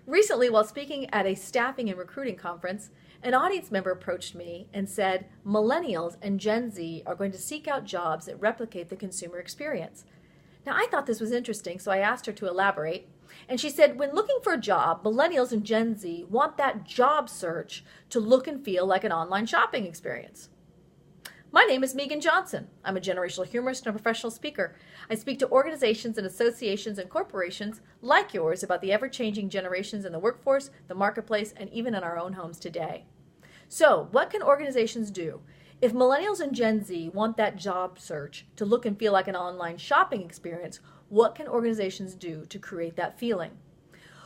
Recently, while speaking at a staffing and recruiting conference, an audience member approached me and said, Millennials and Gen Z are going to seek out jobs that replicate the consumer experience. Now, I thought this was interesting, so I asked her to elaborate. And she said, when looking for a job, Millennials and Gen Z want that job search to look and feel like an online shopping experience. My name is Meagan Johnson. I'm a generational humorist and a professional speaker. I speak to organizations and associations and corporations like yours about the ever-changing generations in the workforce, the marketplace, and even in our own homes today. So, what can organizations do? If Millennials and Gen Z want that job search to look and feel like an online shopping experience, what can organizations do to create that feeling?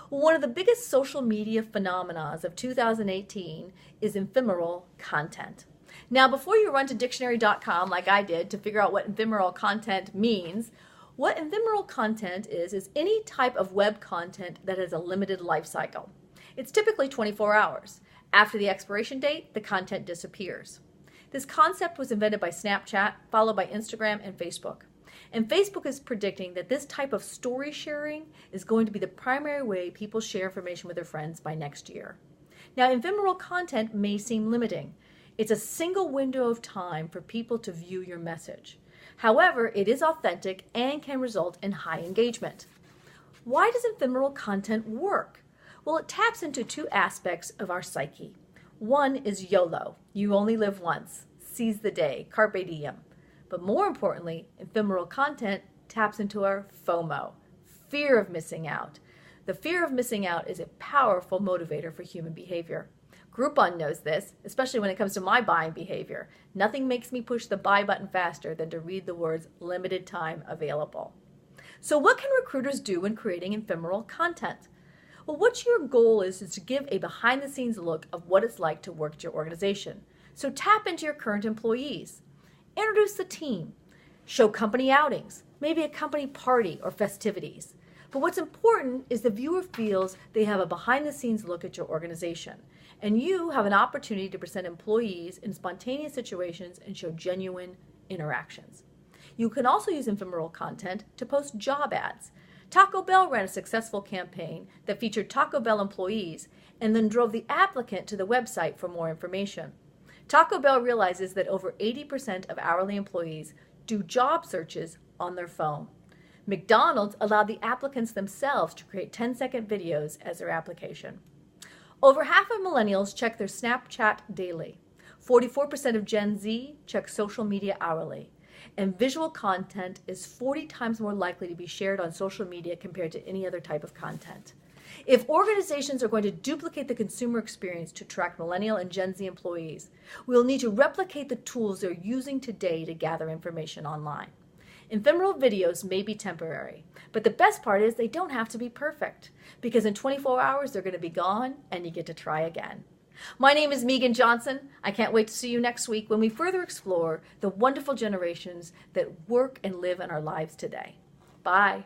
One of the biggest social media phenomena of 2018 is ephemeral content. Now, before you run to dictionary.com like I did to figure out what ephemeral content means, what ephemeral content is any type of web content that has a limited life cycle. It's typically 24 hours. After the expiration date, the content disappears. This concept was invented by Snapchat, followed by Instagram and Facebook. And Facebook is predicting that this type of story sharing is going to be the primary way people share information with their friends by next year. Now, ephemeral content may seem limiting. It's a single window of time for people to view your message. However, it is authentic and can result in high engagement. Why does ephemeral content work? Well, it taps into two aspects of our psyche. One is YOLO, you only live once, seize the day, carpe diem. But more importantly, ephemeral content taps into our FOMO, fear of missing out. The fear of missing out is a powerful motivator for human behavior. Groupon knows this, especially when it comes to my buying behavior. Nothing makes me push the buy button faster than to read the words limited time available. So what can recruiters do when creating ephemeral content? Well, what your goal is to give a behind-the-scenes look of what it's like to work at your organization. So tap into your current employees. Introduce the team. Show company outings, maybe a company party or festivities. But what's important is the viewer feels they have a behind-the-scenes look at your organization. And you have an opportunity to present employees in spontaneous situations and show genuine interactions. You can also use ephemeral content to post job ads. Taco Bell ran a successful campaign that featured Taco Bell employees and then drove the applicant to the website for more information. Taco Bell realizes that over 80% of hourly employees do job searches on their phone. McDonald's allowed the applicants themselves to create 10-second videos as their application. Over half of millennials check their Snapchat daily. 44% of Gen Z check social media hourly. And visual content is 40 times more likely to be shared on social media compared to any other type of content. If organizations are going to duplicate the consumer experience to attract millennial and Gen Z employees, we'll need to replicate the tools they're using today to gather information online. Ephemeral videos may be temporary, but the best part is they don't have to be perfect, because in 24 hours they're going to be gone and you get to try again. My name is Meagan Johnson. I can't wait to see you next week when we further explore the wonderful generations that work and live in our lives today. Bye.